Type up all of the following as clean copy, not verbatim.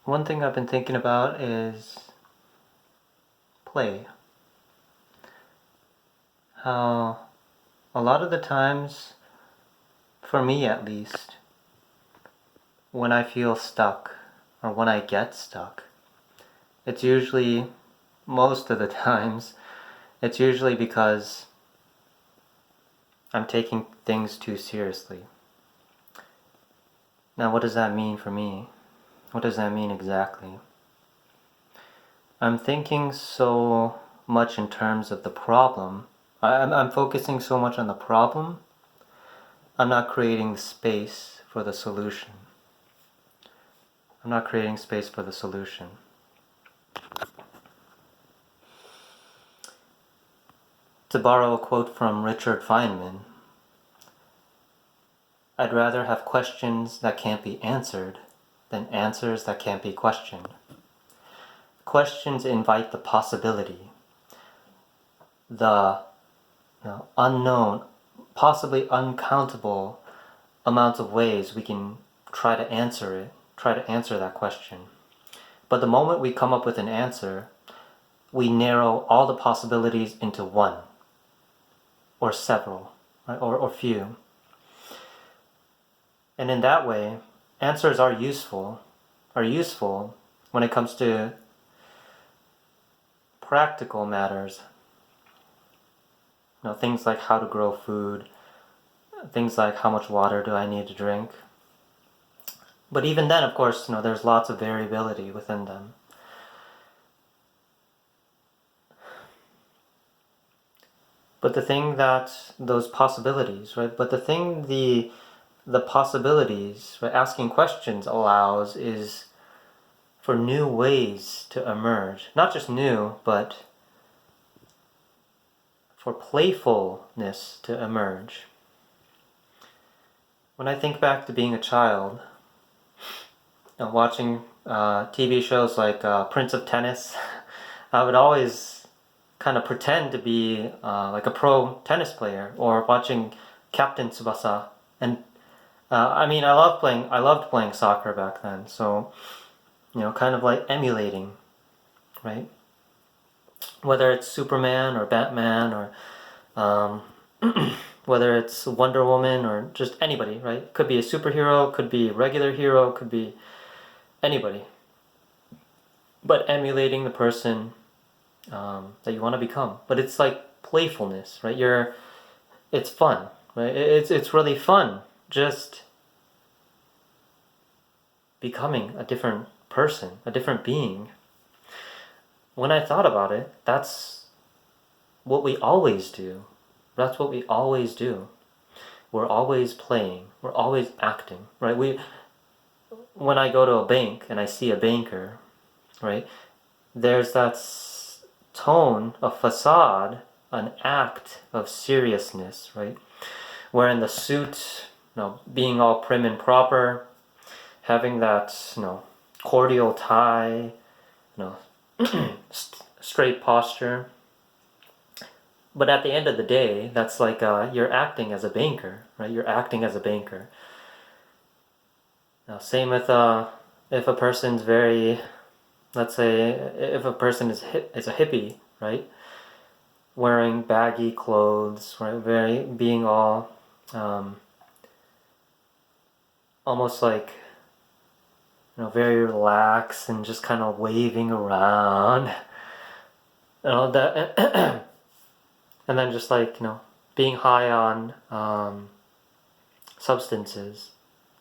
One thing I've been thinking about is play. How a lot of the times, for me at least, when I feel stuck or when I get stuck, it's usually, most of the times, it's usually because I'm taking things too seriously. Now, what does that mean for me? What does that mean exactly? I'm thinking so much in terms of the problem. I'm focusing so much on the problem, I'm not creating space for the solution. I'm not creating space for the solution. To borrow a quote from Richard Feynman, I'd rather have questions that can't be answered than answers that can't be questioned. Questions invite the possibility, the unknown, possibly uncountable amounts of ways we can try to answer that question. But the moment we come up with an answer, we narrow all the possibilities into one, or several, right? or few. And in that way, answers are useful when it comes to practical matters. Things like how to grow food, things like how much water do I need to drink. But even then, of course, there's lots of variability within them. But the thing that those possibilities, right? But the possibilities, right, asking questions allows is for new ways to emerge. Not just new, but for playfulness to emerge. When I think back to being a child, watching TV shows like Prince of Tennis, I would always kind of pretend to be like a pro tennis player, or watching Captain Tsubasa. And I loved playing soccer back then, so kind of like emulating, right? Whether it's Superman or Batman, or whether it's Wonder Woman or just anybody, right? Could be a superhero, could be a regular hero, could be anybody. But emulating the person that you want to become. But it's like playfulness, right? It's fun, right? It's really fun just becoming a different person, a different being. When I thought about it, that's what we always do. That's what we always do. We're always playing. We're always acting, right? When I go to a bank and I see a banker, right, there's that tone, a facade, an act of seriousness, right? Wearing the suit, being all prim and proper, having that, cordial tie, straight posture. But at the end of the day, that's like you're acting as a banker, right? You're acting as a banker. Now, same with if a person's very, let's say, if a person is a hippie, right? Wearing baggy clothes, right? Being all almost like very relaxed and just kind of waving around, that, and then just like being high on substances,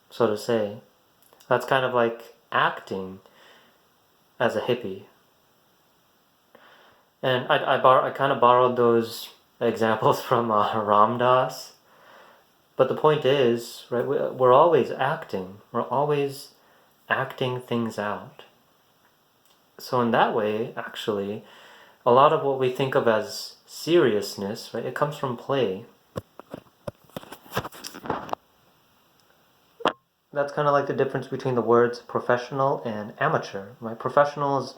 so to say. That's kind of like acting as a hippie. And I kind of borrowed those examples from Ram Dass. But the point is, right, we're always acting. We're always acting things out. So in that way, actually, a lot of what we think of as seriousness, right, it comes from play. That's kind of like the difference between the words professional and amateur, right? Professional is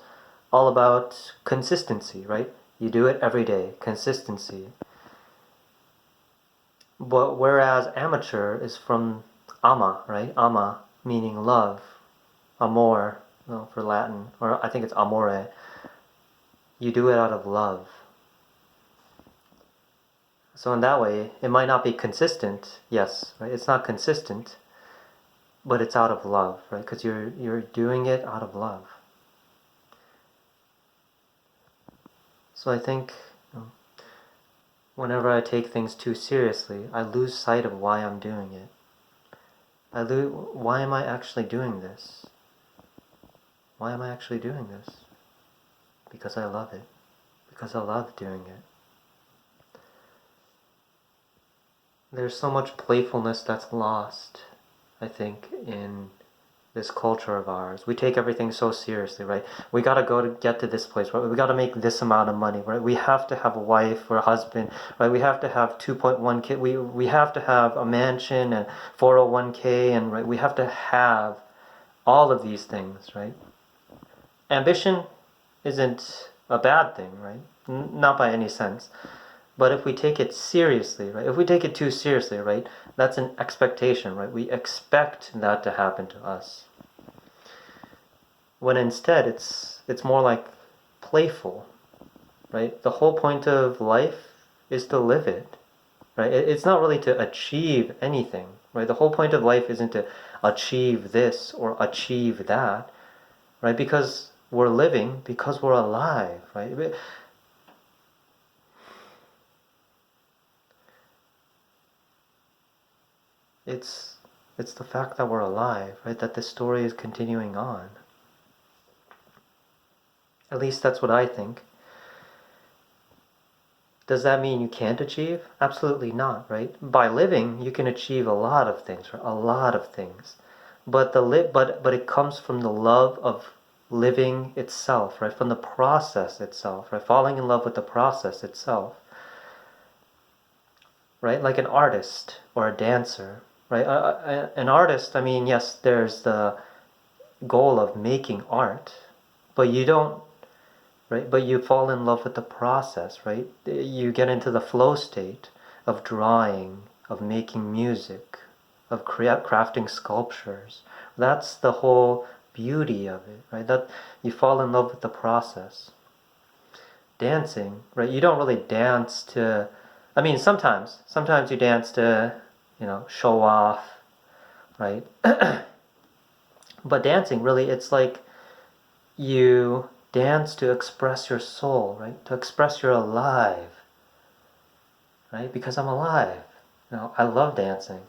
all about consistency, right? You do it every day, consistency. But whereas amateur is from ama, right? Ama meaning love, amor, no, for Latin, or I think it's amore. You do it out of love. So in that way, it might not be consistent. Yes, right? It's not consistent, but it's out of love, right? Because you're doing it out of love. So I think whenever I take things too seriously, I lose sight of why I'm doing it. Why am I actually doing this? Why am I actually doing this? Because I love it. Because I love doing it. There's so much playfulness that's lost, I think, in this culture of ours. We take everything so seriously, right? We gotta go to get to this place, right? We gotta make this amount of money, right? We have to have a wife or a husband, right? We have to have 2.1 kid. We have to have a mansion and 401k, and right, we have to have all of these things, right? Ambition isn't a bad thing, right? Not by any sense. But if we take it seriously, right? If we take it too seriously, right? That's an expectation, right? We expect that to happen to us. When instead it's more like playful, right? The whole point of life is to live it, right? It's not really to achieve anything, right? The whole point of life isn't to achieve this or achieve that, right? Because we're living, because we're alive, right? It's it's the fact that we're alive, right? That the story is continuing on. At least that's what I think. Does that mean you can't achieve? Absolutely not, right? By living, you can achieve a lot of things, right? A lot of things. But but it comes from the love of living itself, right? From the process itself, right? Falling in love with the process itself. Right? Like an artist or a dancer, right? An artist, I mean, yes, there's the goal of making art, but you don't, right? But you fall in love with the process, right? You get into the flow state of drawing, of making music, of crafting sculptures. That's the whole beauty of it, right? That you fall in love with the process. Dancing, right? You don't really dance to, I mean, sometimes you dance to, show off, right? But dancing, really, it's like you dance to express your soul, right? To express you're alive, right? Because I'm alive. I love dancing.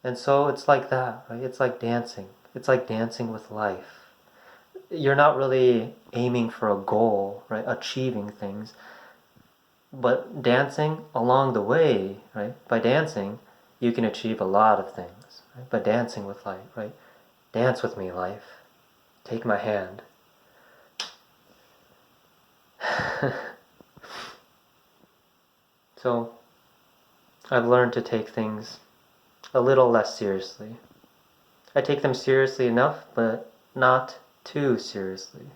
And so it's like that, right? It's like dancing. It's like dancing with life. You're not really aiming for a goal, right? Achieving things. But dancing along the way, right? By dancing, you can achieve a lot of things. Right? By dancing with life, right? Dance with me, life. Take my hand. So, I've learned to take things a little less seriously. I take them seriously enough, but not too seriously.